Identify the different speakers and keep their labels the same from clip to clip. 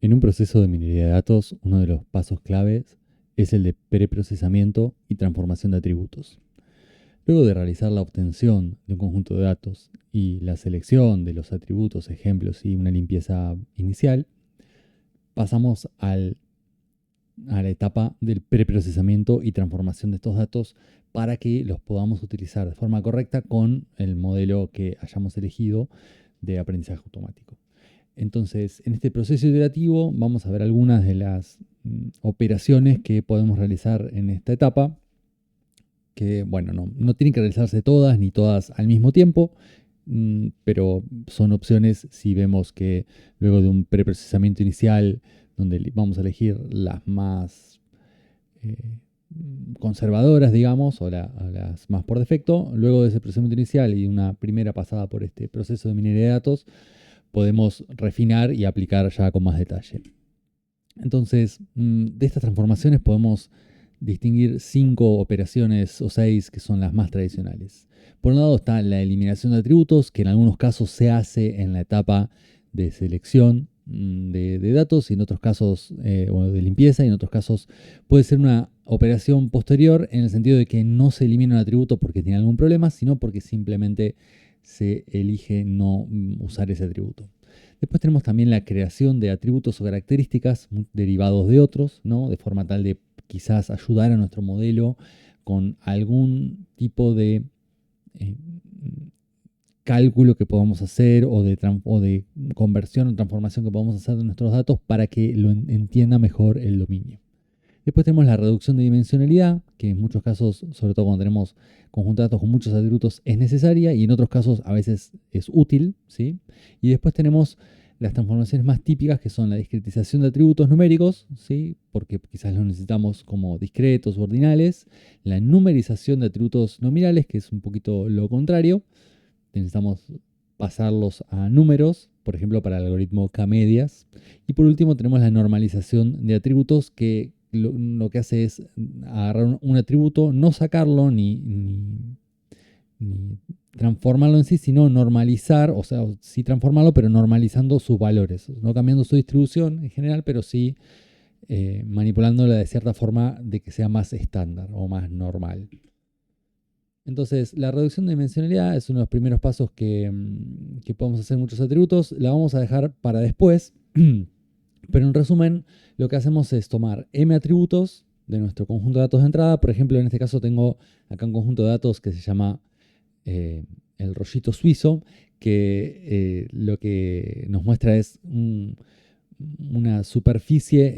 Speaker 1: En un proceso de minería de datos, uno de los pasos claves es el de preprocesamiento y transformación de atributos. Luego de realizar la obtención de un conjunto de datos y la selección de los atributos, ejemplos y una limpieza inicial, pasamos a la etapa del preprocesamiento y transformación de estos datos para que los podamos utilizar de forma correcta con el modelo que hayamos elegido de aprendizaje automático. Entonces, en este proceso iterativo vamos a ver algunas de las operaciones que podemos realizar en esta etapa, que, bueno, no tienen que realizarse todas ni todas al mismo tiempo, pero son opciones si vemos que luego de un preprocesamiento inicial, donde vamos a elegir las más conservadoras, digamos, o las más por defecto, luego de ese procesamiento inicial y una primera pasada por este proceso de minería de datos, podemos refinar y aplicar ya con más detalle. Entonces, de estas transformaciones podemos distinguir 5 operaciones o 6 que son las más tradicionales. Por un lado está la eliminación de atributos, que en algunos casos se hace en la etapa de selección de datos y en otros casos, o de limpieza, y en otros casos puede ser una operación posterior en el sentido de que no se elimina un atributo porque tiene algún problema, sino porque simplemente se elige no usar ese atributo. Después tenemos también la creación de atributos o características derivados de otros, ¿no? De forma tal de quizás ayudar a nuestro modelo con algún tipo de eh, cálculo que podamos hacer o de conversión o transformación que podamos hacer de nuestros datos para que lo entienda mejor el dominio. Después tenemos la reducción de dimensionalidad, que en muchos casos, sobre todo cuando tenemos conjuntos de datos con muchos atributos, es necesaria y en otros casos a veces es útil, ¿sí? Y después tenemos las transformaciones más típicas, que son la discretización de atributos numéricos, ¿sí? Porque quizás los necesitamos como discretos o ordinales, la numerización de atributos nominales, que es un poquito lo contrario, necesitamos pasarlos a números, por ejemplo para el algoritmo K-medias, y por último tenemos la normalización de atributos, que lo que hace es agarrar un atributo, no sacarlo ni transformarlo en sí, sino normalizar, o sea, sí transformarlo, pero normalizando sus valores, no cambiando su distribución en general, pero sí manipulándola de cierta forma de que sea más estándar o más normal. Entonces, la reducción de dimensionalidad es uno de los primeros pasos que podemos hacer en muchos atributos. La vamos a dejar para después, pero en resumen, lo que hacemos es tomar m atributos de nuestro conjunto de datos de entrada. Por ejemplo, en este caso tengo acá un conjunto de datos que se llama el rollito suizo, que lo que nos muestra es una superficie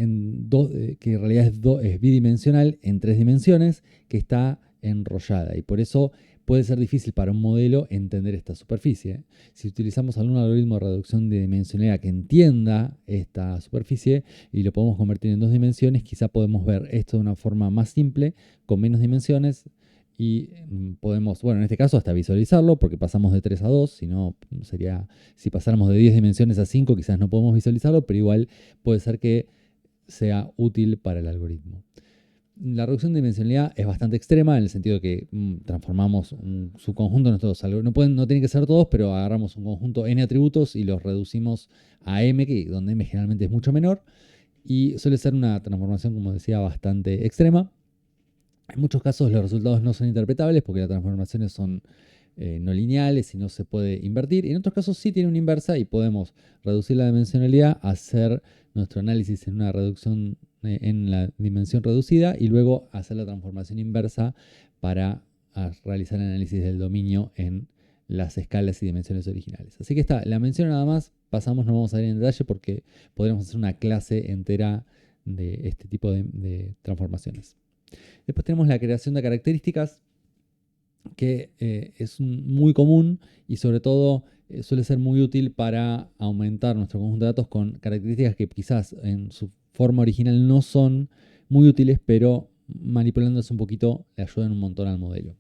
Speaker 1: que en realidad es bidimensional en 3 dimensiones, que está enrollada, y por eso puede ser difícil para un modelo entender esta superficie. Si utilizamos algún algoritmo de reducción de dimensionalidad que entienda esta superficie y lo podemos convertir en 2 dimensiones, quizá podemos ver esto de una forma más simple, con menos dimensiones, y podemos, bueno, en este caso hasta visualizarlo, porque pasamos de 3 a 2, si no sería, si pasáramos de 10 dimensiones a 5, quizás no podemos visualizarlo, pero igual puede ser que sea útil para el algoritmo. La reducción de dimensionalidad es bastante extrema en el sentido de que transformamos un subconjunto de nuestros algoritmos. No tienen que ser todos, pero agarramos un conjunto n atributos y los reducimos a m, donde m generalmente es mucho menor, y suele ser una transformación, como decía, bastante extrema. En muchos casos los resultados no son interpretables porque las transformaciones son no lineales y no se puede invertir. En otros casos sí tiene una inversa y podemos reducir la dimensionalidad, hacer nuestro análisis en una reducción en la dimensión reducida y luego hacer la transformación inversa para realizar el análisis del dominio en las escalas y dimensiones originales. Así que la mención nada más, pasamos, no vamos a ver en detalle porque podríamos hacer una clase entera de este tipo de transformaciones. Después tenemos la creación de características, que es muy común y sobre todo suele ser muy útil para aumentar nuestro conjunto de datos con características que quizás en su forma original no son muy útiles, pero manipulándose un poquito le ayudan un montón al modelo.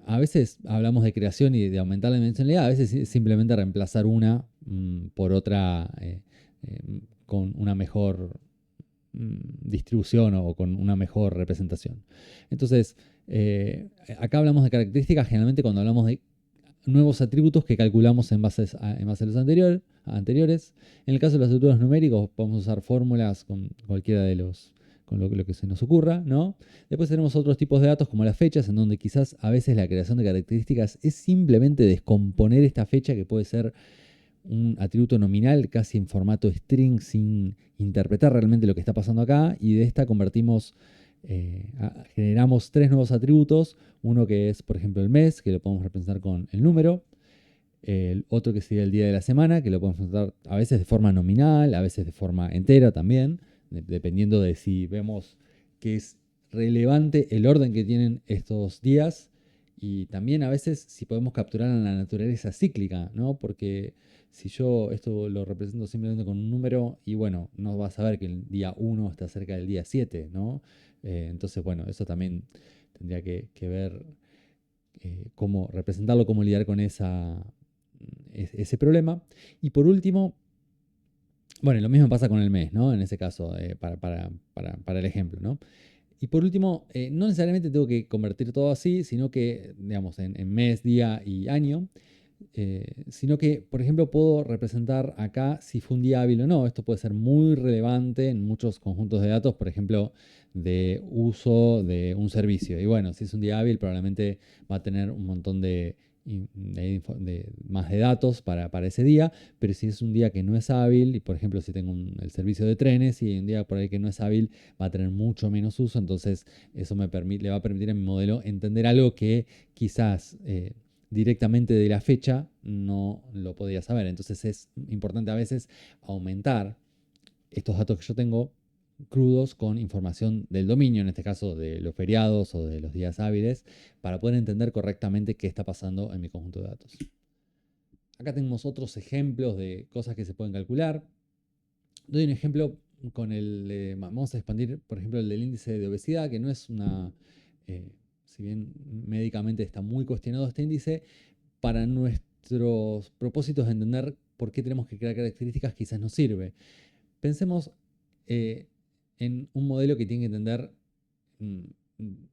Speaker 1: A veces hablamos de creación y de aumentar la dimensionalidad, a veces es simplemente reemplazar una por otra con una mejor distribución o con una mejor representación. Entonces, acá hablamos de características generalmente cuando hablamos de nuevos atributos que calculamos en base a los anteriores. En el caso de los atributos numéricos, podemos usar fórmulas con cualquiera de los, con lo que se nos ocurra, ¿no? Después tenemos otros tipos de datos como las fechas, en donde quizás a veces la creación de características es simplemente descomponer esta fecha, que puede ser un atributo nominal casi en formato string sin interpretar realmente lo que está pasando acá, y de esta generamos tres nuevos atributos, uno que es por ejemplo el mes, que lo podemos representar con el número, el otro que sería el día de la semana, que lo podemos representar a veces de forma nominal, a veces de forma entera también, dependiendo de si vemos que es relevante el orden que tienen estos días, y también a veces si podemos capturar en la naturaleza cíclica, ¿no? Porque si yo esto lo represento simplemente con un número, y bueno, no vas a ver que el día 1 está cerca del día 7, ¿no? Entonces, bueno, eso también tendría que ver cómo representarlo, cómo lidiar con ese problema. Y por último, bueno, lo mismo pasa con el mes, ¿no? En ese caso, para el ejemplo, ¿no? Y por último, no necesariamente tengo que convertir todo así, sino que, digamos, en mes, día y año, sino que, por ejemplo, puedo representar acá si fue un día hábil o no. Esto puede ser muy relevante en muchos conjuntos de datos, por ejemplo, de uso de un servicio. Y bueno, si es un día hábil, probablemente va a tener un montón más de datos para ese día, pero si es un día que no es hábil, y por ejemplo si tengo el servicio de trenes y un día por ahí que no es hábil, va a tener mucho menos uso, entonces eso le va a permitir a mi modelo entender algo que quizás directamente de la fecha no lo podía saber. Entonces es importante a veces aumentar estos datos que yo tengo crudos con información del dominio, en este caso de los feriados o de los días hábiles, para poder entender correctamente qué está pasando en mi conjunto de datos. Acá tenemos otros ejemplos de cosas que se pueden calcular. Doy un ejemplo con vamos a expandir, por ejemplo, el del índice de obesidad, que no es si bien médicamente está muy cuestionado este índice, para nuestros propósitos de entender por qué tenemos que crear características quizás nos sirve. Pensemos en un modelo que tiene que entender mm,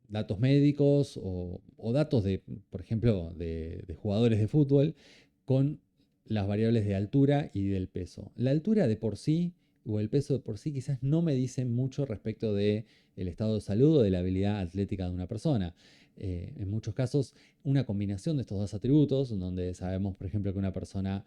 Speaker 1: datos médicos o datos de, por ejemplo, de jugadores de fútbol con las variables de altura y del peso. La altura de por sí o el peso de por sí quizás no me dicen mucho respecto del estado de salud o de la habilidad atlética de una persona. En muchos casos, una combinación de estos dos atributos, donde sabemos, por ejemplo, que una persona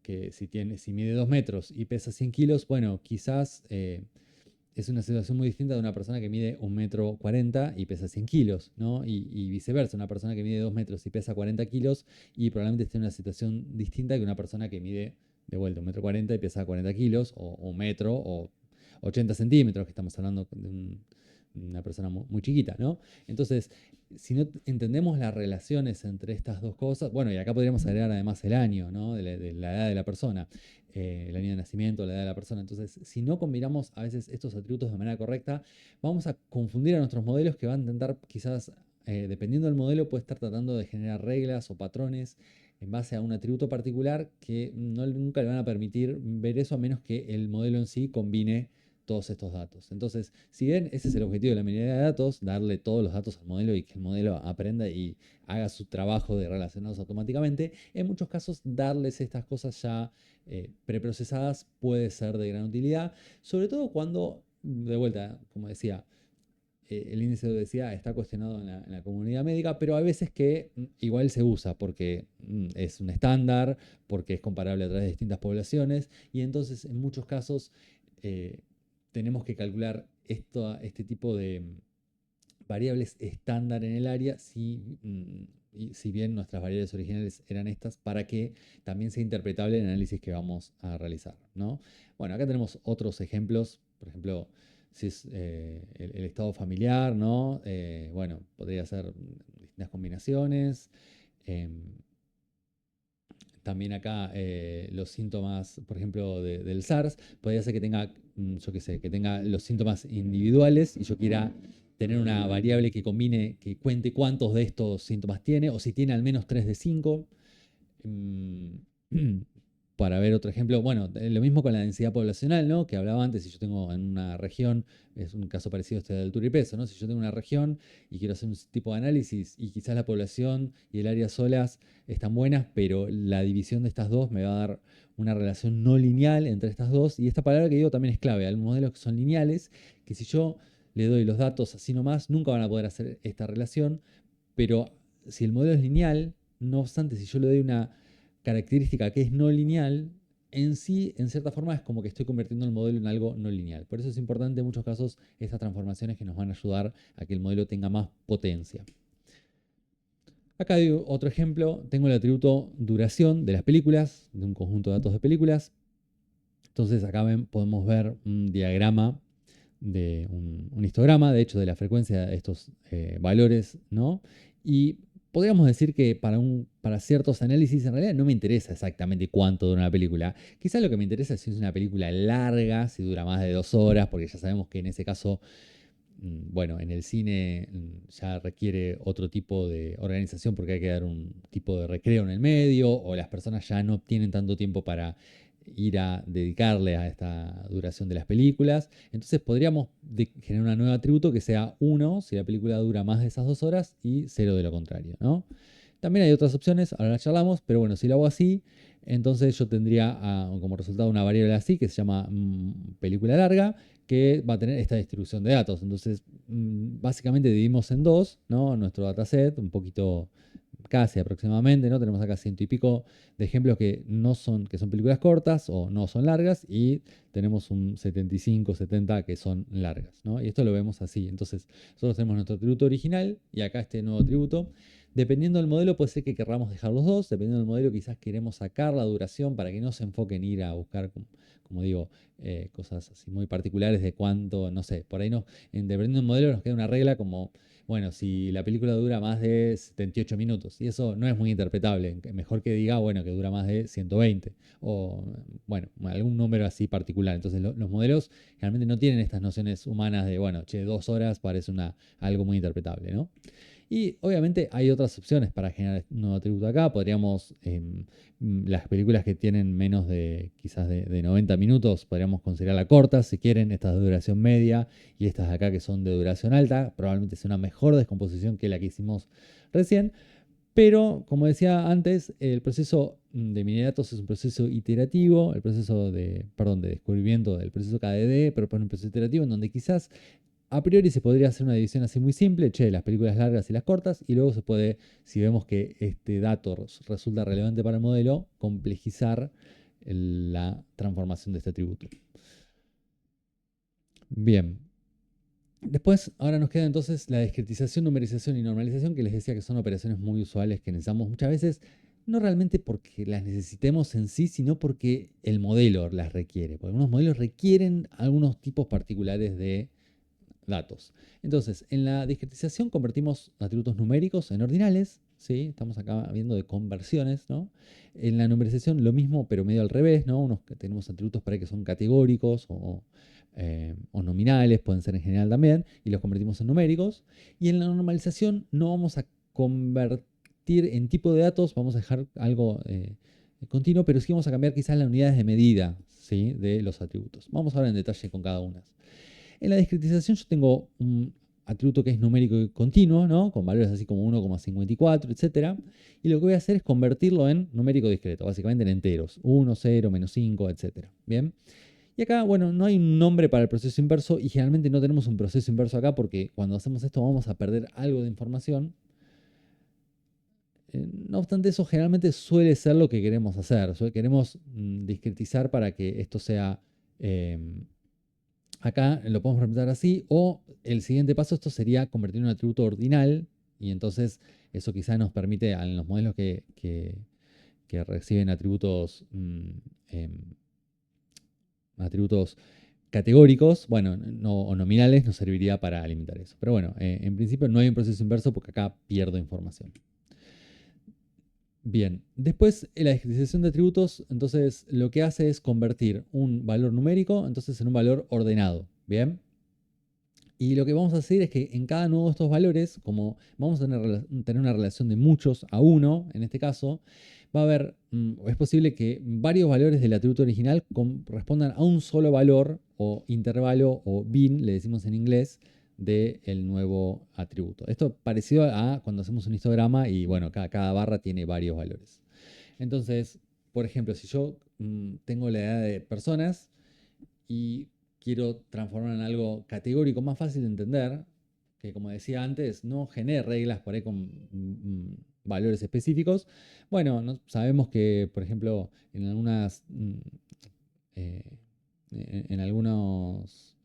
Speaker 1: que si mide 2 metros y pesa 100 kilos, bueno, quizás es una situación muy distinta de una persona que mide 1,40 m y pesa 100 kilos, ¿no? Y viceversa, una persona que mide 2 metros y pesa 40 kilos y probablemente esté en una situación distinta que una persona que mide de vuelta 1,40 m y pesa 40 kilos, o 1 metro, o 80 centímetros, que estamos hablando de una persona muy chiquita, ¿no? Entonces, si no entendemos las relaciones entre estas dos cosas, bueno, y acá podríamos agregar además el año, ¿no? De la edad de la persona, el año de nacimiento, la edad de la persona. Entonces, si no combinamos a veces estos atributos de manera correcta, vamos a confundir a nuestros modelos, que van a intentar quizás, dependiendo del modelo, puede estar tratando de generar reglas o patrones en base a un atributo particular que nunca le van a permitir ver eso, a menos que el modelo en sí combine todos estos datos. Entonces, si bien ese es el objetivo de la minería de datos, darle todos los datos al modelo y que el modelo aprenda y haga su trabajo de relacionados automáticamente, en muchos casos darles estas cosas ya preprocesadas puede ser de gran utilidad, sobre todo cuando, de vuelta, como decía, el índice de obesidad está cuestionado en la comunidad médica, pero hay veces que igual se usa porque es un estándar, porque es comparable a través de distintas poblaciones, y entonces en muchos casos tenemos que calcular este tipo de variables estándar en el área, si bien nuestras variables originales eran estas, para que también sea interpretable el análisis que vamos a realizar, ¿no? Bueno, acá tenemos otros ejemplos, por ejemplo, si es el estado familiar, ¿no? Bueno, podría ser distintas combinaciones. em, También acá los síntomas, por ejemplo, del SARS, podría ser que tenga, yo qué sé, que tenga los síntomas individuales y yo quiera tener una variable que combine, que cuente cuántos de estos síntomas tiene, o si tiene al menos 3 de 5. para ver otro ejemplo. Bueno, lo mismo con la densidad poblacional, ¿no? Que hablaba antes, si yo tengo en una región, es un caso parecido a este de altura y peso, ¿no? Si yo tengo una región y quiero hacer un tipo de análisis y quizás la población y el área solas están buenas, pero la división de estas dos me va a dar una relación no lineal entre estas dos. Y esta palabra que digo también es clave. Hay modelos que son lineales, que si yo le doy los datos así nomás, nunca van a poder hacer esta relación, pero si el modelo es lineal, no obstante, si yo le doy una característica que es no lineal, en sí, en cierta forma, es como que estoy convirtiendo el modelo en algo no lineal. Por eso es importante en muchos casos estas transformaciones que nos van a ayudar a que el modelo tenga más potencia. Acá hay otro ejemplo. Tengo el atributo duración de las películas, de un conjunto de datos de películas. Entonces acá podemos ver un diagrama de un histograma, de hecho, de la frecuencia de estos valores, ¿no? Y podríamos decir que para ciertos análisis en realidad no me interesa exactamente cuánto dura una película. Quizás lo que me interesa es si es una película larga, si dura más de 2 horas, porque ya sabemos que en ese caso, bueno, en el cine ya requiere otro tipo de organización porque hay que dar un tipo de recreo en el medio, o las personas ya no tienen tanto tiempo para ir a dedicarle a esta duración de las películas. Entonces podríamos generar un nuevo atributo que sea 1 si la película dura más de esas 2 horas y 0 de lo contrario, ¿no? También hay otras opciones, ahora las charlamos, pero bueno, si lo hago así, entonces yo tendría como resultado una variable así que se llama película larga, que va a tener esta distribución de datos. Entonces, básicamente dividimos en dos, ¿no? Nuestro dataset, un poquito casi aproximadamente, ¿no? Tenemos acá ciento y pico de ejemplos que son películas cortas o no son largas, y tenemos un 75, 70 que son largas, ¿no? Y esto lo vemos así. Entonces, nosotros tenemos nuestro atributo original y acá este nuevo atributo. Dependiendo del modelo, puede ser que querramos dejar los dos. Dependiendo del modelo, quizás queremos sacar la duración para que no se enfoque en ir a buscar, como digo, cosas así muy particulares de cuánto, no sé, por ahí no, dependiendo del modelo nos queda una regla como, bueno, si la película dura más de 78 minutos, y eso no es muy interpretable, mejor que diga, bueno, que dura más de 120, o, bueno, algún número así particular. Entonces los modelos realmente no tienen estas nociones humanas de, bueno, che, 2 horas parece algo muy interpretable, ¿no? Y obviamente hay otras opciones para generar un nuevo atributo acá. Podríamos, las películas que tienen menos de quizás de 90 minutos, podríamos considerarlas cortas, si quieren, estas de duración media y estas de acá que son de duración alta. Probablemente sea una mejor descomposición que la que hicimos recién. Pero, como decía antes, el proceso de minería de datos es un proceso iterativo, el proceso de descubrimiento del proceso KDD propone un proceso iterativo en donde quizás a priori se podría hacer una división así muy simple, che, las películas largas y las cortas, y luego se puede, si vemos que este dato resulta relevante para el modelo, complejizar la transformación de este atributo. Bien. Después, ahora nos queda entonces la discretización, numerización y normalización, que les decía que son operaciones muy usuales que necesitamos muchas veces, no realmente porque las necesitemos en sí, sino porque el modelo las requiere. Porque algunos modelos requieren algunos tipos particulares de datos. Entonces, en la discretización convertimos atributos numéricos en ordinales, ¿sí? Estamos acá viendo de conversiones, ¿no? En la numerización lo mismo, pero medio al revés, ¿no? Tenemos atributos para que son categóricos o nominales, pueden ser en general también, y los convertimos en numéricos. Y en la normalización no vamos a convertir en tipo de datos, vamos a dejar algo continuo, pero sí vamos a cambiar quizás las unidades de medida, ¿sí? De los atributos. Vamos ahora en detalle con cada una. En la discretización yo tengo un atributo que es numérico y continuo, ¿no? Con valores así como 1,54, etc. Y lo que voy a hacer es convertirlo en numérico discreto, básicamente en enteros. 1, 0, menos 5, etc. Bien. Y acá, bueno, no hay un nombre para el proceso inverso y generalmente no tenemos un proceso inverso acá porque cuando hacemos esto vamos a perder algo de información. No obstante eso, generalmente suele ser lo que queremos hacer. Queremos discretizar para que esto sea... acá lo podemos representar así, o el siguiente paso, esto sería convertir en un atributo ordinal, y entonces eso quizá nos permite en los modelos que reciben atributos, atributos categóricos, bueno, o nominales, nos serviría para limitar eso. Pero bueno, en principio no hay un proceso inverso porque acá pierdo información. Bien, después la discretización de atributos, entonces lo que hace es convertir un valor numérico entonces en un valor ordenado. Bien. Y lo que vamos a hacer es que en cada uno de estos valores, como vamos a tener una relación de muchos a uno, en este caso, va a haber, es posible que varios valores del atributo original correspondan a un solo valor o intervalo o bin, le decimos en inglés, del nuevo atributo. Esto parecido a cuando hacemos un histograma y bueno, cada barra tiene varios valores. Entonces, por ejemplo, si yo tengo la edad de personas y quiero transformar en algo categórico más fácil de entender, que como decía antes, no genere reglas por ahí con valores específicos. Bueno, sabemos que, por ejemplo, en algunas, eh, en algunos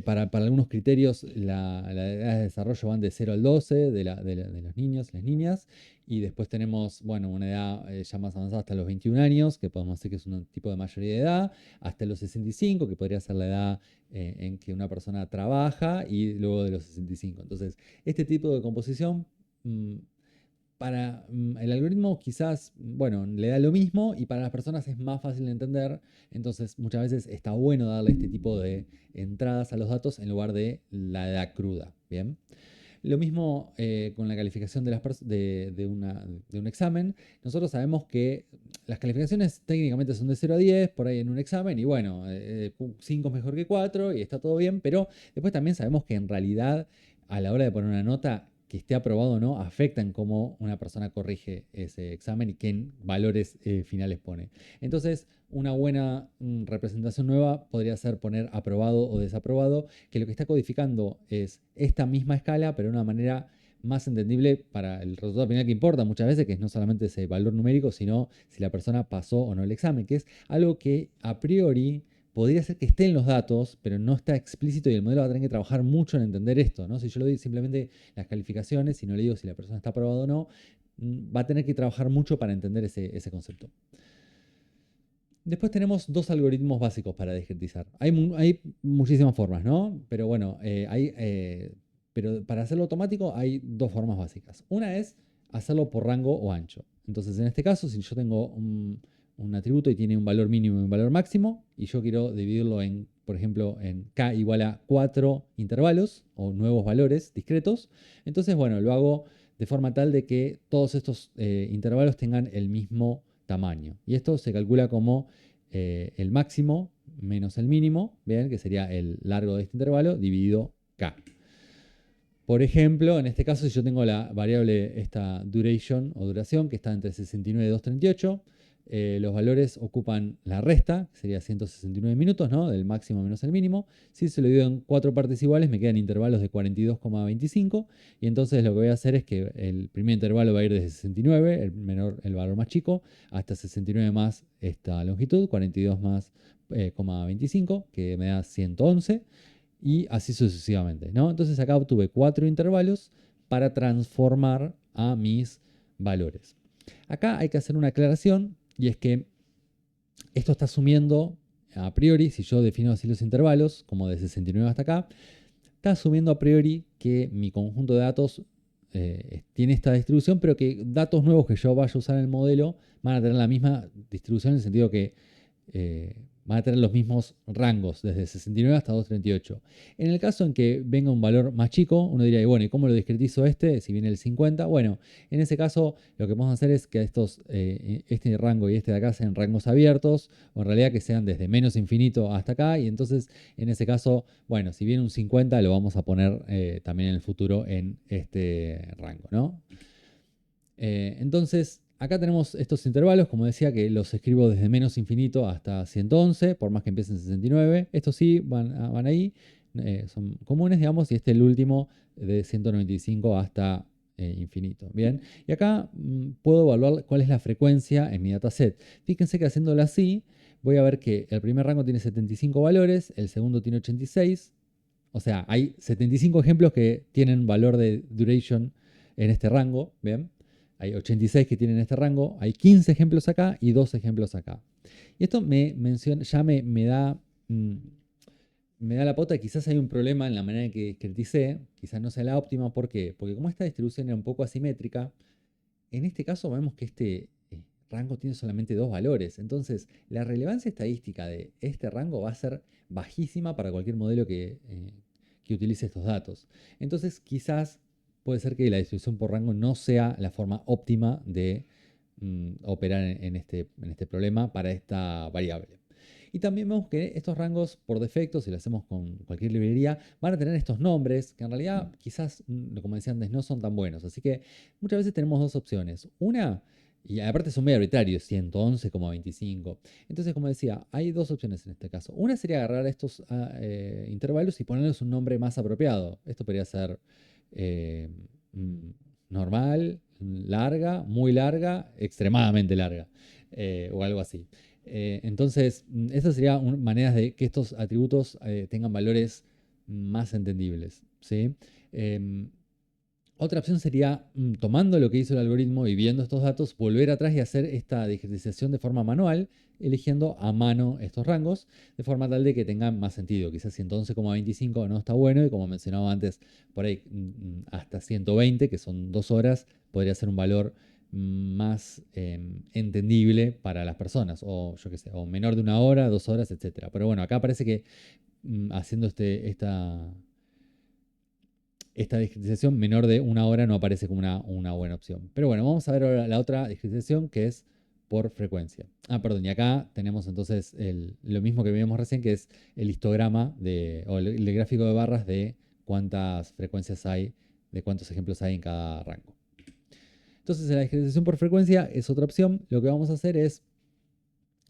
Speaker 1: para algunos criterios la edad de desarrollo van de 0 al 12 de los niños y las niñas, y después tenemos, bueno, una edad ya más avanzada hasta los 21 años, que podemos decir que es un tipo de mayoría de edad, hasta los 65, que podría ser la edad en que una persona trabaja, y luego de los 65. Entonces, este tipo de composición para el algoritmo quizás, bueno, le da lo mismo y para las personas es más fácil de entender, entonces muchas veces está bueno darle este tipo de entradas a los datos en lugar de la edad cruda, ¿bien? Lo mismo con la calificación de un examen. Nosotros sabemos que las calificaciones técnicamente son de 0 a 10 por ahí en un examen y bueno, 5 es mejor que 4 y está todo bien, pero después también sabemos que en realidad a la hora de poner una nota que esté aprobado o no, afecta en cómo una persona corrige ese examen y qué valores finales pone. Entonces, una buena representación nueva podría ser poner aprobado o desaprobado, que lo que está codificando es esta misma escala, pero de una manera más entendible para el resultado final que importa muchas veces, que es no solamente ese valor numérico, sino si la persona pasó o no el examen, que es algo que a priori podría ser que esté en los datos, pero no está explícito y el modelo va a tener que trabajar mucho en entender esto, ¿no? Si yo le doy simplemente las calificaciones y no le digo si la persona está aprobada o no, va a tener que trabajar mucho para entender ese concepto. Después tenemos dos algoritmos básicos para discretizar. Hay muchísimas formas, ¿no? Pero bueno, pero para hacerlo automático hay dos formas básicas. Una es hacerlo por rango o ancho. Entonces, en este caso, si yo tengo un atributo y tiene un valor mínimo y un valor máximo, y yo quiero dividirlo en, por ejemplo, en k igual a 4 intervalos o nuevos valores discretos, entonces, bueno, lo hago de forma tal de que todos estos intervalos tengan el mismo tamaño. Y esto se calcula como el máximo menos el mínimo, ¿bien? Que sería el largo de este intervalo dividido k. Por ejemplo, en este caso, si yo tengo la variable esta duration o duración, que está entre 69 y 238, los valores ocupan la resta, que sería 169 minutos, ¿no? Del máximo menos el mínimo. Si se lo divido en 4 partes iguales, me quedan intervalos de 42,25. Y entonces lo que voy a hacer es que el primer intervalo va a ir desde 69, el valor más chico, hasta 69 más esta longitud, 42 más 0,25, que me da 111 y así sucesivamente, ¿no? Entonces acá obtuve 4 intervalos para transformar a mis valores. Acá hay que hacer una aclaración y es que esto está asumiendo a priori, si yo defino así los intervalos, como de 69 hasta acá, está asumiendo a priori que mi conjunto de datos tiene esta distribución, pero que datos nuevos que yo vaya a usar en el modelo van a tener la misma distribución en el sentido que van a tener los mismos rangos, desde 69 hasta 238. En el caso en que venga un valor más chico, uno diría, bueno, ¿y cómo lo discretizo este? Si viene el 50, bueno, en ese caso lo que vamos a hacer es que este rango y este de acá sean rangos abiertos, o en realidad que sean desde menos infinito hasta acá, y entonces en ese caso, bueno, si viene un 50 lo vamos a poner también en el futuro en este rango, ¿no? Entonces, acá tenemos estos intervalos, como decía, que los escribo desde menos infinito hasta 111, por más que empiecen en 69. Estos sí van ahí, son comunes, digamos, y este es el último de 195 hasta infinito. Bien, y acá puedo evaluar cuál es la frecuencia en mi dataset. Fíjense que haciéndolo así, voy a ver que el primer rango tiene 75 valores, el segundo tiene 86. O sea, hay 75 ejemplos que tienen valor de duration en este rango, ¿bien? Hay 86 que tienen este rango, hay 15 ejemplos acá y 2 ejemplos acá. Y esto ya me da la pauta de que quizás hay un problema en la manera en que discreticé, quizás no sea la óptima. ¿Por qué? Porque como esta distribución era un poco asimétrica, en este caso vemos que este rango tiene solamente 2 valores. Entonces, la relevancia estadística de este rango va a ser bajísima para cualquier modelo que utilice estos datos. Entonces, quizás puede ser que la distribución por rango no sea la forma óptima de operar en este problema para esta variable. Y también vemos que estos rangos por defecto, si lo hacemos con cualquier librería, van a tener estos nombres que en realidad quizás, como decía antes, no son tan buenos. Así que muchas veces tenemos dos opciones. Una, y aparte son muy arbitrarios, 111,25. Entonces, como decía, hay dos opciones en este caso. Una sería agarrar estos intervalos y ponerles un nombre más apropiado. Esto podría ser eh, mm, normal, muy larga, extremadamente larga, o algo así. Entonces, esas serían maneras de que estos atributos tengan valores más entendibles, ¿sí? Otra opción sería, tomando lo que hizo el algoritmo y viendo estos datos, volver atrás y hacer esta discretización de forma manual, eligiendo a mano estos rangos, de forma tal de que tengan más sentido. Quizás 111,25 no está bueno, y como mencionaba antes, por ahí hasta 120, que son 2 horas, podría ser un valor más entendible para las personas, o yo qué sé, o menor de 1 hora, 2 horas, etc. Pero bueno, acá parece que haciendo esta discretización menor de 1 hora no aparece como una buena opción. Pero bueno, vamos a ver ahora la otra discretización, que es por frecuencia. Perdón, y acá tenemos entonces lo mismo que vimos recién, que es el histograma o el gráfico de barras de cuántas frecuencias hay, de cuántos ejemplos hay en cada rango. Entonces, la discretización por frecuencia es otra opción. Lo que vamos a hacer es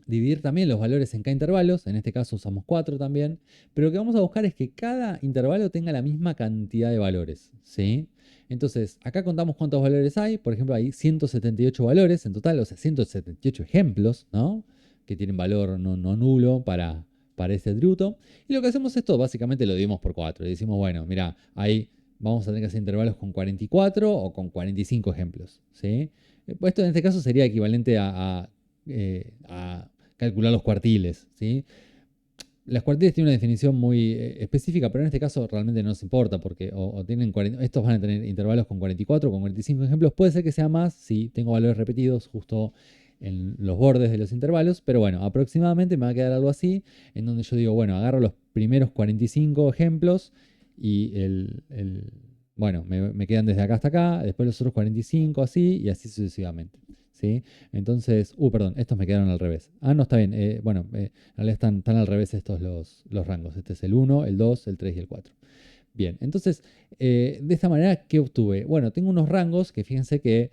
Speaker 1: dividir también los valores en K intervalos, en este caso usamos 4 también, pero lo que vamos a buscar es que cada intervalo tenga la misma cantidad de valores, ¿sí? Entonces, acá contamos cuántos valores hay, por ejemplo, hay 178 valores en total, o sea, 178 ejemplos, ¿no? Que tienen valor no nulo para este atributo. Y lo que hacemos es esto, básicamente lo dividimos por 4. Y decimos, bueno, mira, ahí vamos a tener que hacer intervalos con 44 o con 45 ejemplos, ¿sí? Esto en este caso sería equivalente a calcular los cuartiles, ¿sí? Las cuartiles tienen una definición muy específica, pero en este caso realmente no nos importa, porque estos van a tener intervalos con 44 o con 45 ejemplos. Puede ser que sea más si tengo valores repetidos justo en los bordes de los intervalos, pero bueno, aproximadamente me va a quedar algo así, en donde yo digo, bueno, agarro los primeros 45 ejemplos y bueno, me quedan desde acá hasta acá, después los otros 45, así, y así sucesivamente. ¿Sí? Entonces, perdón, estos me quedaron al revés. No, está bien. Bueno, en realidad están al revés estos los rangos. Este es el 1, el 2, el 3 y el 4. Bien, entonces, de esta manera, ¿qué obtuve? Bueno, tengo unos rangos que fíjense que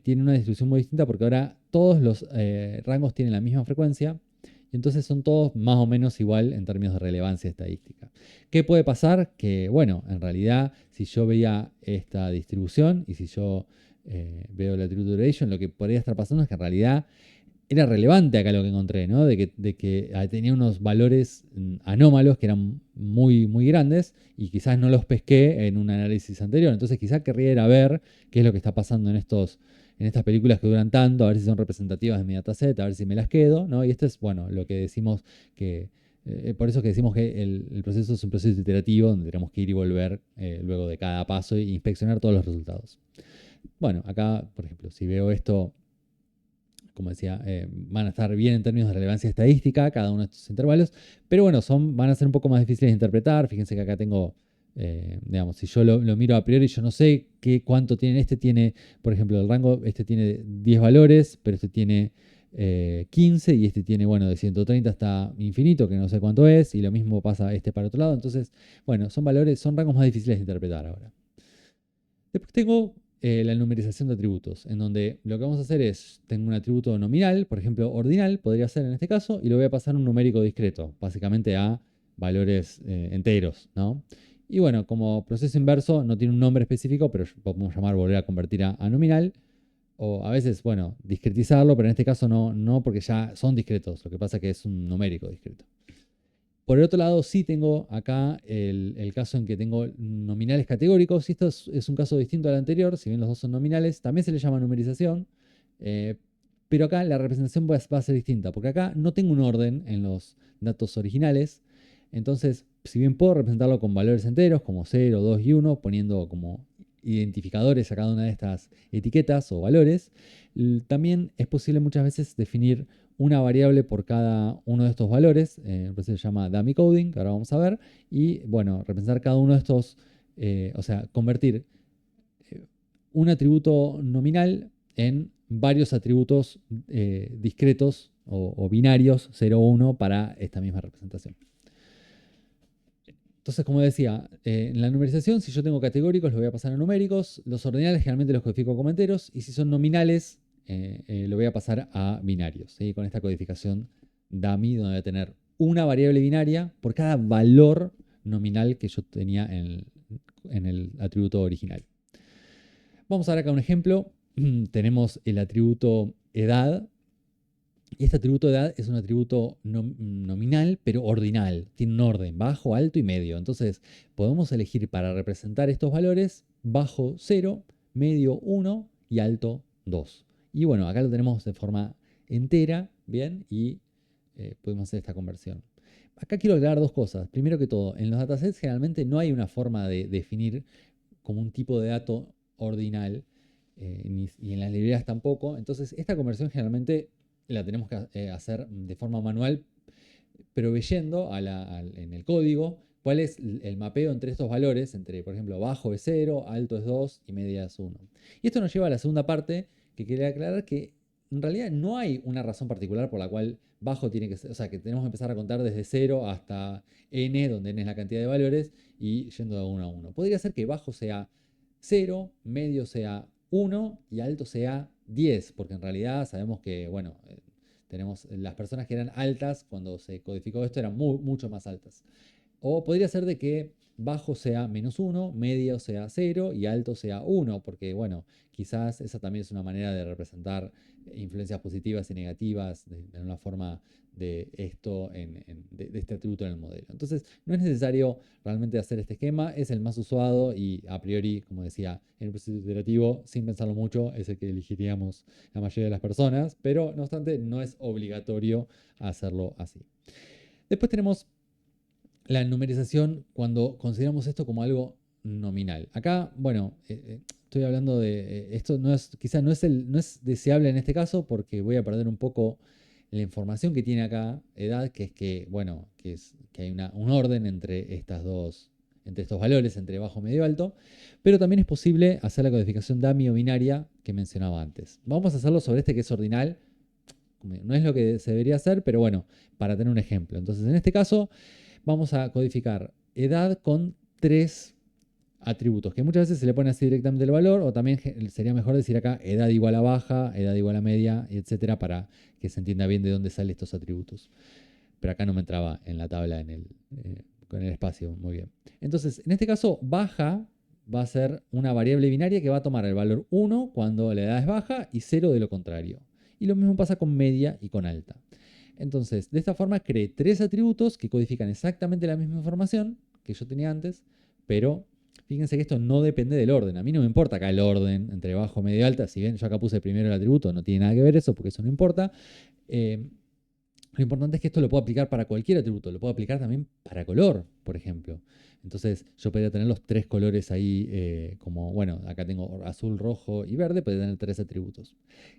Speaker 1: tienen una distribución muy distinta, porque ahora todos los rangos tienen la misma frecuencia, y entonces son todos más o menos igual en términos de relevancia estadística. ¿Qué puede pasar? Que, bueno, en realidad, si yo veía esta distribución y si yo veo la true duration, lo que podría estar pasando es que en realidad era relevante acá lo que encontré, ¿no? De que tenía unos valores anómalos que eran muy, muy grandes y quizás no los pesqué en un análisis anterior. Entonces quizás querría ir a ver qué es lo que está pasando en estas películas que duran tanto, a ver si son representativas de mi dataset, a ver si me las quedo, ¿no? Y esto es, bueno, lo que decimos que... por eso que decimos que el proceso es un proceso iterativo donde tenemos que ir y volver luego de cada paso e inspeccionar todos los resultados. Bueno, acá, por ejemplo, si veo esto, como decía, van a estar bien en términos de relevancia estadística cada uno de estos intervalos, pero bueno, van a ser un poco más difíciles de interpretar. Fíjense que acá tengo, digamos, si yo lo miro a priori, yo no sé cuánto tiene. Este tiene, por ejemplo, el rango, este tiene 10 valores, pero este tiene 15 y este tiene, bueno, de 130 hasta infinito, que no sé cuánto es, y lo mismo pasa para otro lado. Entonces, bueno, son rangos más difíciles de interpretar ahora. Después tengo la numerización de atributos, en donde lo que vamos a hacer es, tengo un atributo nominal, por ejemplo, ordinal, podría ser en este caso, y lo voy a pasar a un numérico discreto, básicamente a valores enteros, ¿no? Y bueno, como proceso inverso no tiene un nombre específico, pero podemos llamar volver a convertir a nominal, o a veces, bueno, discretizarlo, pero en este caso no porque ya son discretos, lo que pasa es que es un numérico discreto. Por el otro lado, sí tengo acá el caso en que tengo nominales categóricos, y esto es un caso distinto al anterior, si bien los dos son nominales, también se le llama numerización, pero acá la representación va a ser distinta, porque acá no tengo un orden en los datos originales, entonces, si bien puedo representarlo con valores enteros, como 0, 2 y 1, poniendo como identificadores a cada una de estas etiquetas o valores. También es posible muchas veces definir una variable por cada uno de estos valores, el proceso se llama dummy coding, que ahora vamos a ver, y bueno, representar cada uno de estos, o sea, convertir un atributo nominal en varios atributos discretos o binarios 0 o 1 para esta misma representación. Entonces, como decía, en la numerización, si yo tengo categóricos, los voy a pasar a numéricos. Los ordinales generalmente los codifico como enteros. Y si son nominales, lo voy a pasar a binarios. ¿Sí? Con esta codificación dummy, donde voy a tener una variable binaria por cada valor nominal que yo tenía en el atributo original. Vamos a ver acá un ejemplo. Tenemos el atributo edad. Y este atributo de edad es un atributo nominal, pero ordinal. Tiene un orden, bajo, alto y medio. Entonces, podemos elegir para representar estos valores bajo 0, medio 1 y alto 2. Y bueno, acá lo tenemos de forma entera, ¿bien? Y podemos hacer esta conversión. Acá quiero aclarar dos cosas. Primero que todo, en los datasets generalmente no hay una forma de definir como un tipo de dato ordinal, y en las librerías tampoco. Entonces, esta conversión generalmente la tenemos que hacer de forma manual, proveyendo en el código cuál es el mapeo entre estos valores, entre, por ejemplo, bajo es 0, alto es 2 y media es 1. Y esto nos lleva a la segunda parte, que quería aclarar que en realidad no hay una razón particular por la cual bajo tiene que ser, o sea, que tenemos que empezar a contar desde 0 hasta n, donde n es la cantidad de valores, y yendo de 1 a 1. Podría ser que bajo sea 0, medio sea 1 y alto sea 10, porque en realidad sabemos que, bueno, tenemos las personas que eran altas cuando se codificó esto eran mucho más altas. O podría ser de que bajo sea -1, medio sea 0 y alto sea 1, porque bueno, quizás esa también es una manera de representar influencias positivas y negativas de una forma de esto, de este atributo en el modelo. Entonces, no es necesario realmente hacer este esquema, es el más usado y a priori, como decía, en el proceso iterativo, sin pensarlo mucho, es el que elegiríamos la mayoría de las personas, pero no obstante, no es obligatorio hacerlo así. Después tenemos la numerización cuando consideramos esto como algo nominal. Acá, bueno, estoy hablando de esto, quizás no es deseable en este caso porque voy a perder un poco la información que tiene acá edad, que es que, bueno, que hay un orden entre entre estos valores, entre bajo, medio, alto, pero también es posible hacer la codificación dummy o binaria que mencionaba antes. Vamos a hacerlo sobre este que es ordinal. No es lo que se debería hacer, pero bueno, para tener un ejemplo. Entonces, en este caso, vamos a codificar edad con 3 atributos, que muchas veces se le pone así directamente el valor, o también sería mejor decir acá edad igual a baja, edad igual a media, etcétera, para que se entienda bien de dónde salen estos atributos. Pero acá no me entraba en la tabla con el espacio, muy bien. Entonces, en este caso, baja va a ser una variable binaria que va a tomar el valor 1 cuando la edad es baja y 0 de lo contrario. Y lo mismo pasa con media y con alta. Entonces, de esta forma creé 3 atributos que codifican exactamente la misma información que yo tenía antes, pero fíjense que esto no depende del orden. A mí no me importa acá el orden entre bajo, medio y alta. Si bien yo acá puse primero el atributo, no tiene nada que ver eso porque eso no importa. Lo importante es que esto lo puedo aplicar para cualquier atributo. Lo puedo aplicar también para color, por ejemplo. Entonces yo podría tener los 3 colores ahí, como, bueno, acá tengo azul, rojo y verde, podría tener 3 atributos.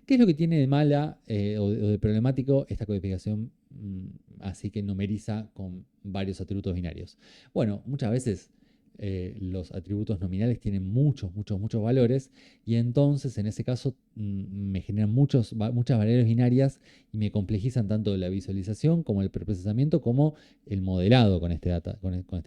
Speaker 1: ¿Qué es lo que tiene de mala o de problemático esta codificación así que numeriza con varios atributos binarios? Bueno, muchas veces los atributos nominales tienen muchos valores y entonces en ese caso me generan muchas variables binarias y me complejizan tanto la visualización como el preprocesamiento como el modelado con este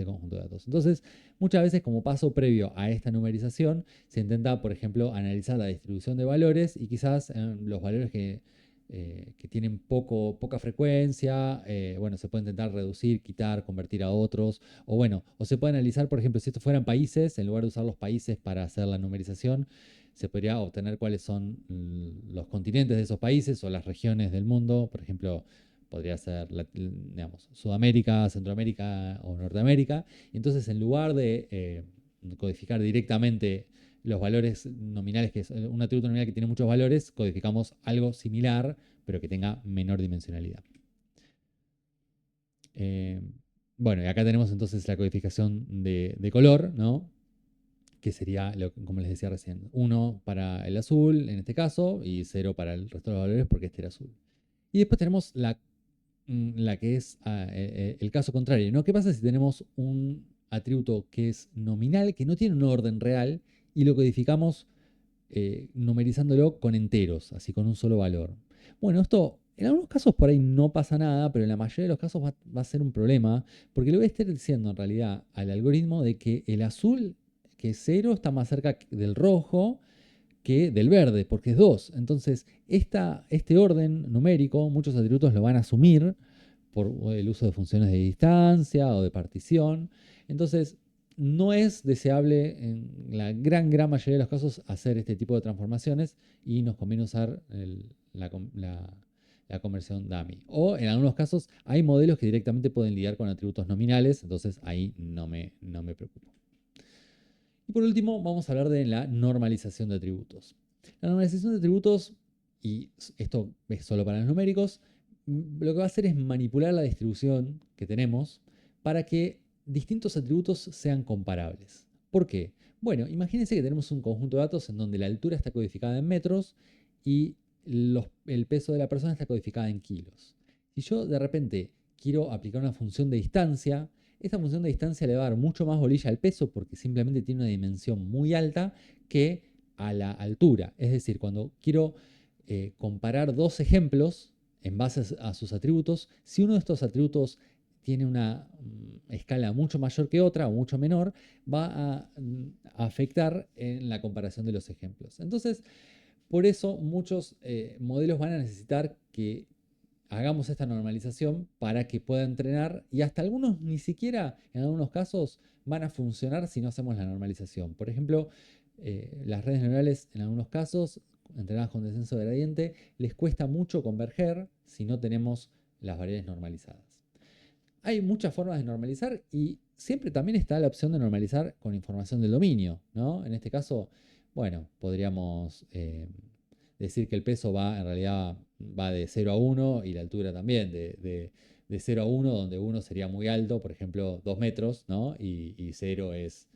Speaker 1: conjunto de datos. Entonces, muchas veces como paso previo a esta numerización se intenta, por ejemplo, analizar la distribución de valores y quizás los valores que tienen poca frecuencia, bueno, se puede intentar reducir, quitar, convertir a otros, o bueno, o se puede analizar, por ejemplo, si estos fueran países, en lugar de usar los países para hacer la numerización, se podría obtener cuáles son los continentes de esos países o las regiones del mundo, por ejemplo, podría ser, digamos, Sudamérica, Centroamérica o Norteamérica, y entonces en lugar de codificar directamente los valores nominales, que es un atributo nominal que tiene muchos valores, codificamos algo similar, pero que tenga menor dimensionalidad. Bueno, y acá tenemos entonces la codificación de color, ¿no? que sería, como les decía recién, 1 para el azul en este caso y 0 para el resto de los valores porque este era azul. Y después tenemos la que es el caso contrario, ¿no? ¿Qué pasa si tenemos un atributo que es nominal, que no tiene un orden real y lo codificamos numerizándolo con enteros, así con un solo valor? Bueno, esto en algunos casos por ahí no pasa nada, pero en la mayoría de los casos va a ser un problema, porque le voy a estar diciendo en realidad al algoritmo de que el azul, que es 0, está más cerca del rojo que del verde, porque es 2. Entonces, este orden numérico, muchos atributos lo van a asumir por el uso de funciones de distancia o de partición. Entonces, no es deseable en la gran mayoría de los casos hacer este tipo de transformaciones y nos conviene usar la conversión dummy. O en algunos casos hay modelos que directamente pueden lidiar con atributos nominales, entonces ahí no me preocupo. Y por último, vamos a hablar de la normalización de atributos. La normalización de atributos, y esto es solo para los numéricos, lo que va a hacer es manipular la distribución que tenemos para que distintos atributos sean comparables. ¿Por qué? Bueno, imagínense que tenemos un conjunto de datos en donde la altura está codificada en metros y el peso de la persona está codificada en kilos. Si yo de repente quiero aplicar una función de distancia, esta función de distancia le va a dar mucho más bolilla al peso porque simplemente tiene una dimensión muy alta que a la altura. Es decir, cuando quiero comparar dos ejemplos en base a sus atributos, si uno de estos atributos tiene una escala mucho mayor que otra o mucho menor, va a afectar en la comparación de los ejemplos. Entonces, por eso muchos modelos van a necesitar que hagamos esta normalización para que pueda entrenar y hasta algunos ni siquiera en algunos casos van a funcionar si no hacemos la normalización. Por ejemplo, las redes neuronales en algunos casos, entrenadas con descenso de gradiente, les cuesta mucho converger si no tenemos las variables normalizadas. Hay muchas formas de normalizar y siempre también está la opción de normalizar con información del dominio, ¿no? En este caso, bueno, podríamos decir que el peso va, en realidad, va de 0 a 1 y la altura también, de 0 a 1, donde 1 sería muy alto, por ejemplo, 2 metros, ¿no? Y 0 es,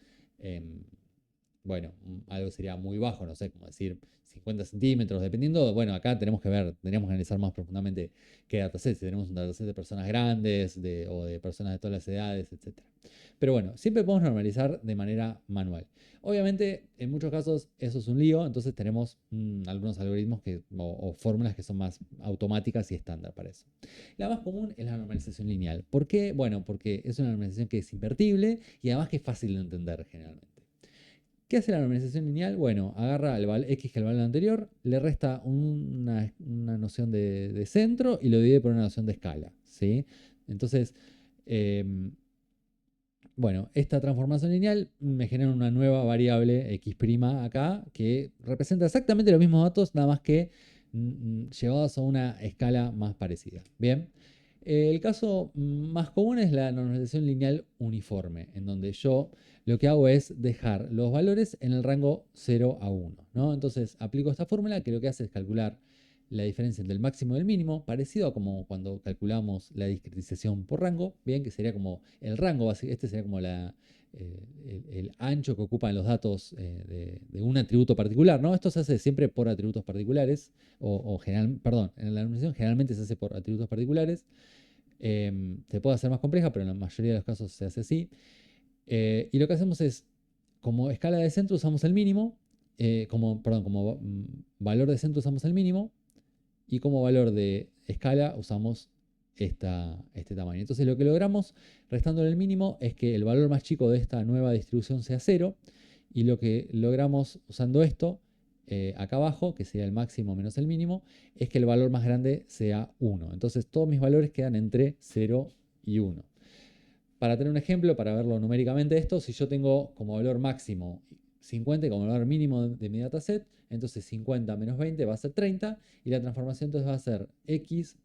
Speaker 1: bueno, algo sería muy bajo, no sé, como decir 50 centímetros, dependiendo, bueno, acá tenemos que ver, tenemos que analizar más profundamente qué dataset, si tenemos un dataset de personas grandes o de personas de todas las edades, etc. Pero bueno, siempre podemos normalizar de manera manual. Obviamente, en muchos casos eso es un lío, entonces tenemos algunos algoritmos o fórmulas que son más automáticas y estándar para eso. La más común es la normalización lineal. ¿Por qué? Bueno, porque es una normalización que es invertible y además que es fácil de entender generalmente. ¿Qué hace la normalización lineal? Bueno, agarra el x, que es el valor anterior, le resta una noción de centro y lo divide por una noción de escala, ¿sí? Entonces, bueno, esta transformación lineal me genera una nueva variable x' acá que representa exactamente los mismos datos, nada más que llevados a una escala más parecida. Bien. El caso más común es la normalización lineal uniforme, en donde yo lo que hago es dejar los valores en el rango 0 a 1, ¿no? Entonces aplico esta fórmula que lo que hace es calcular la diferencia entre el máximo y el mínimo, parecido a como cuando calculamos la discretización por rango, bien, que sería como el rango, este sería como el ancho que ocupan los datos de un atributo particular, ¿no? Esto se hace siempre por atributos particulares, perdón, en la normalización generalmente se hace por atributos particulares. Se puede hacer más compleja, pero en la mayoría de los casos se hace así. Y lo que hacemos es, como escala de centro usamos el mínimo, como valor de centro usamos el mínimo, y como valor de escala usamos este tamaño. Entonces lo que logramos restándole el mínimo es que el valor más chico de esta nueva distribución sea 0, y lo que logramos usando esto, acá abajo, que sería el máximo menos el mínimo, es que el valor más grande sea 1. Entonces todos mis valores quedan entre 0 y 1. Para tener un ejemplo, para verlo numéricamente esto, si yo tengo como valor máximo 50 y como valor mínimo de mi dataset, entonces 50 menos 20 va a ser 30 y la transformación entonces va a ser x'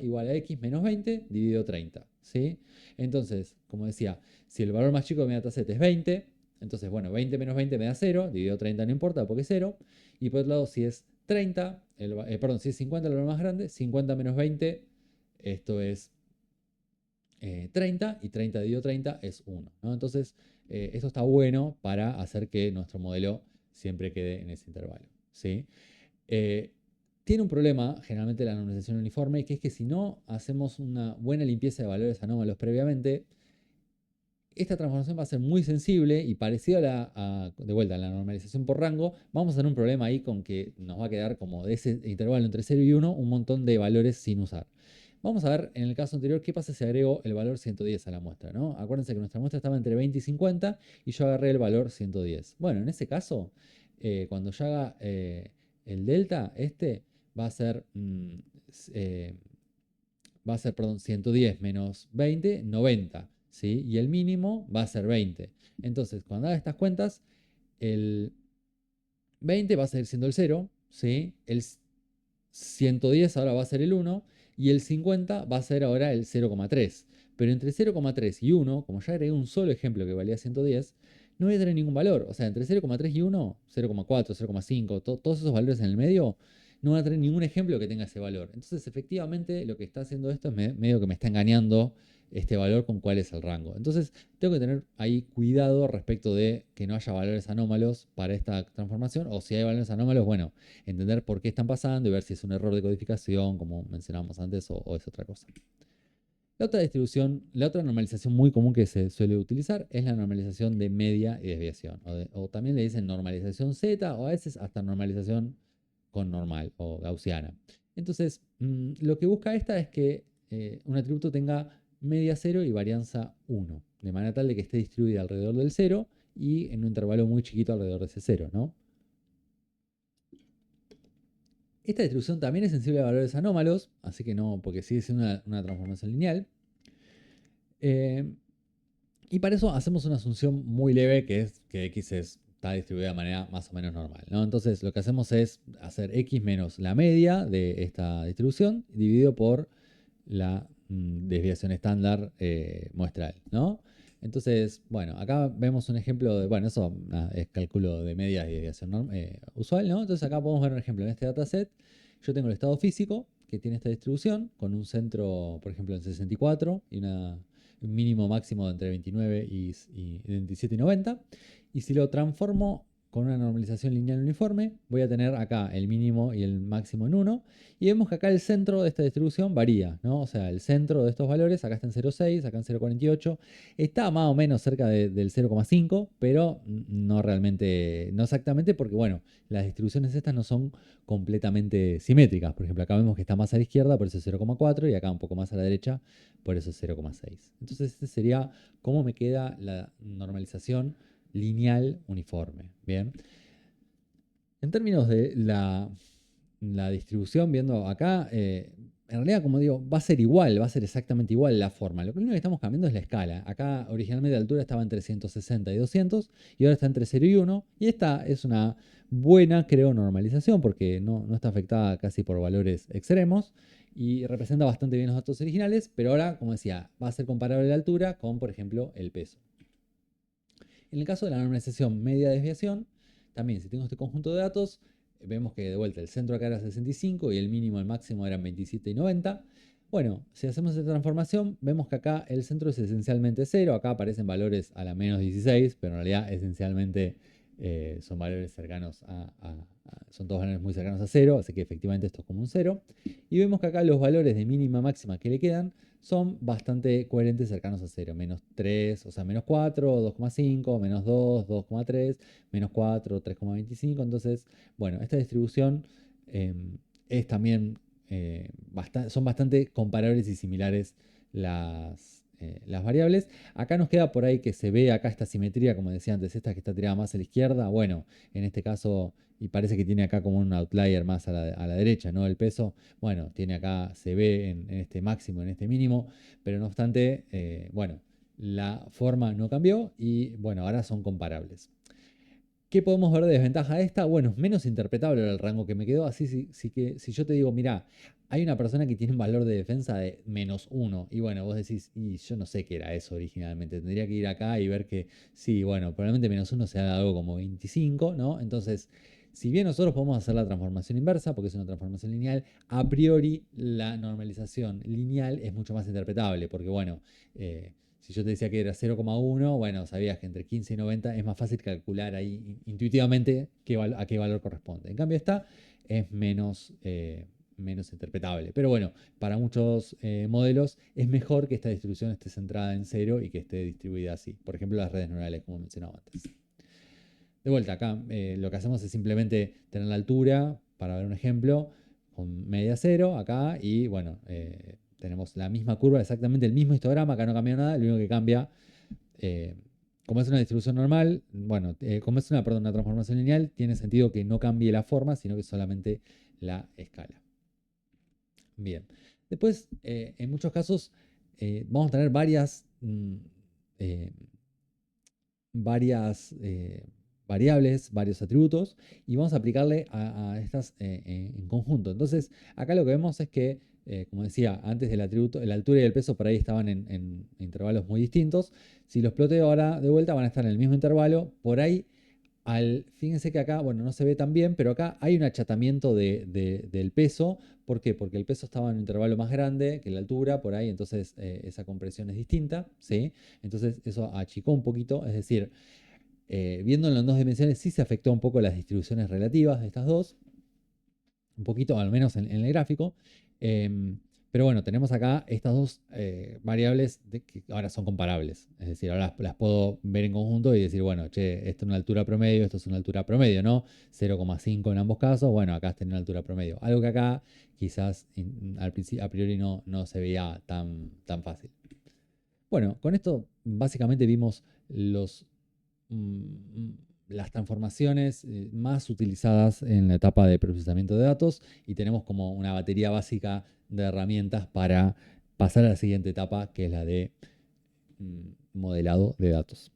Speaker 1: igual a x menos 20 dividido 30, ¿sí? Entonces, como decía, si el valor más chico de mi dataset es 20, entonces, bueno, 20 menos 20 me da 0, dividido 30 no importa porque es 0, y por otro lado, si es 30, si es 50 el valor más grande, 50 menos 20, esto es 30, y 30 dividido 30 es 1, ¿no? Entonces, esto está bueno para hacer que nuestro modelo siempre quede en ese intervalo, ¿sí? Tiene un problema, generalmente, la normalización uniforme, que es que si no hacemos una buena limpieza de valores anómalos previamente, esta transformación va a ser muy sensible y parecida de vuelta, a la normalización por rango. Vamos a tener un problema ahí con que nos va a quedar como de ese intervalo entre 0 y 1 un montón de valores sin usar. Vamos a ver en el caso anterior qué pasa si agrego el valor 110 a la muestra, ¿no? Acuérdense que nuestra muestra estaba entre 20 y 50 y yo agarré el valor 110. Bueno, en ese caso, cuando yo haga el delta, va a ser, eh, perdón, 110 menos 20, 90, ¿sí? Y el mínimo va a ser 20. Entonces, cuando haga estas cuentas, el 20 va a seguir siendo el 0, ¿sí? El 110 ahora va a ser el 1 y el 50 va a ser ahora el 0,3. Pero entre 0,3 y 1, como ya agregué un solo ejemplo que valía 110, no voy a tener ningún valor. O sea, entre 0,3 y 1, 0,4, 0,5, todos esos valores en el medio, no van a tener ningún ejemplo que tenga ese valor. Entonces, efectivamente, lo que está haciendo esto es medio que me está engañando este valor con cuál es el rango. Entonces, tengo que tener ahí cuidado respecto de que no haya valores anómalos para esta transformación, o si hay valores anómalos, bueno, entender por qué están pasando y ver si es un error de codificación, como mencionábamos antes, o es otra cosa. La otra distribución, la otra normalización muy común que se suele utilizar es la normalización de media y desviación, o también le dicen normalización Z, o a veces hasta normalización con normal o gaussiana. Entonces, lo que busca esta es que un atributo tenga media 0 y varianza 1, de manera tal de que esté distribuida alrededor del 0 y en un intervalo muy chiquito alrededor de ese 0, ¿no? Esta distribución también es sensible a valores anómalos, así que no, porque sigue siendo una transformación lineal. Y para eso hacemos una asunción muy leve, que es que x está distribuida de manera más o menos normal, ¿no? Entonces lo que hacemos es hacer x menos la media de esta distribución dividido por la desviación estándar muestral, ¿no? Entonces, bueno, acá vemos un ejemplo de, bueno, eso es cálculo de medias y desviación usual, ¿no? Entonces acá podemos ver un ejemplo. En este dataset yo tengo el estado físico que tiene esta distribución con un centro, por ejemplo, en 64 y un mínimo máximo de entre 29 y 27 y 90. Y si lo transformo con una normalización lineal uniforme, voy a tener acá el mínimo y el máximo en 1. Y vemos que acá el centro de esta distribución varía, ¿no? O sea, el centro de estos valores, acá está en 0,6, acá en 0,48, está más o menos cerca del 0,5, pero no realmente, no exactamente, porque bueno, las distribuciones estas no son completamente simétricas. Por ejemplo, acá vemos que está más a la izquierda, por eso es 0,4, y acá un poco más a la derecha, por eso es 0,6. Entonces, este sería cómo me queda la normalización lineal uniforme. Bien. En términos de la distribución, viendo acá, en realidad, como digo, va a ser igual, va a ser exactamente igual la forma. Lo único que estamos cambiando es la escala. Acá originalmente la altura estaba entre 160 y 200 y ahora está entre 0 y 1. Y esta es una buena, creo, normalización porque no está afectada casi por valores extremos y representa bastante bien los datos originales, pero ahora, como decía, va a ser comparable la altura con, por ejemplo, el peso. En el caso de la normalización media desviación, también si tengo este conjunto de datos, vemos que de vuelta el centro acá era 65 y el mínimo, el máximo eran 27 y 90. Bueno, si hacemos esta transformación, vemos que acá el centro es esencialmente 0, acá aparecen valores a la menos 16, pero en realidad esencialmente son valores cercanos son todos valores muy cercanos a 0, así que efectivamente esto es como un 0. Y vemos que acá los valores de mínima máxima que le quedan son bastante coherentes, cercanos a 0. Menos 3, o sea, menos 4, 2,5, menos 2, 2,3, menos 4, 3,25. Entonces, bueno, esta distribución es también, son bastante comparables y similares las variables. Acá nos queda por ahí que se ve acá esta simetría, como decía antes, esta que está tirada más a la izquierda. Bueno, en este caso, y parece que tiene acá como un outlier más a la derecha, ¿no? El peso, bueno, tiene acá, se ve en este máximo, en este mínimo, pero no obstante, bueno, la forma no cambió y bueno, ahora son comparables. ¿Qué podemos ver de desventaja de esta? Bueno, es menos interpretable el rango que me quedó. Así sí que si yo te digo, mira, hay una persona que tiene un valor de defensa de -1. Y bueno, vos decís, y yo no sé qué era eso originalmente. Tendría que ir acá y ver que sí, bueno, probablemente -1 sea algo como 25, ¿no? Entonces, si bien nosotros podemos hacer la transformación inversa, porque es una transformación lineal, a priori la normalización lineal es mucho más interpretable, porque bueno, Si yo te decía que era 0,1, bueno, sabías que entre 15 y 90 es más fácil calcular ahí intuitivamente a qué valor corresponde. En cambio, esta es menos interpretable. Pero bueno, para muchos modelos es mejor que esta distribución esté centrada en 0 y que esté distribuida así. Por ejemplo, las redes neurales, como mencionaba antes. De vuelta, acá lo que hacemos es simplemente tener la altura, para ver un ejemplo, con media 0 acá, y bueno, tenemos la misma curva, exactamente el mismo histograma, acá no cambia nada, lo único que cambia, eh, como es una distribución normal, bueno, como es una transformación lineal, tiene sentido que no cambie la forma, sino que solamente la escala. Bien, después, en muchos casos, vamos a tener eh, varias variables, varios atributos, y vamos a aplicarle a estas en conjunto. Entonces, acá lo que vemos es que, como decía, antes del atributo, la altura y el peso por ahí estaban en intervalos muy distintos. Si los ploteo ahora de vuelta, van a estar en el mismo intervalo. Por ahí, fíjense que acá, bueno, no se ve tan bien, pero acá hay un achatamiento del peso. ¿Por qué? Porque el peso estaba en un intervalo más grande que la altura, por ahí, entonces esa compresión es distinta, ¿sí? Entonces eso achicó un poquito, es decir, viéndolo en dos dimensiones sí se afectó un poco las distribuciones relativas de estas dos, un poquito al menos en el gráfico. Pero bueno, tenemos acá estas dos variables que ahora son comparables. Es decir, ahora las puedo ver en conjunto y decir, bueno, che, esto es una altura promedio, esto es una altura promedio, ¿no? 0,5 en ambos casos, bueno, acá está en una altura promedio. Algo que acá quizás a priori no se veía tan fácil. Bueno, con esto básicamente vimos mm, las transformaciones más utilizadas en la etapa de procesamiento de datos y tenemos como una batería básica de herramientas para pasar a la siguiente etapa, que es la de modelado de datos.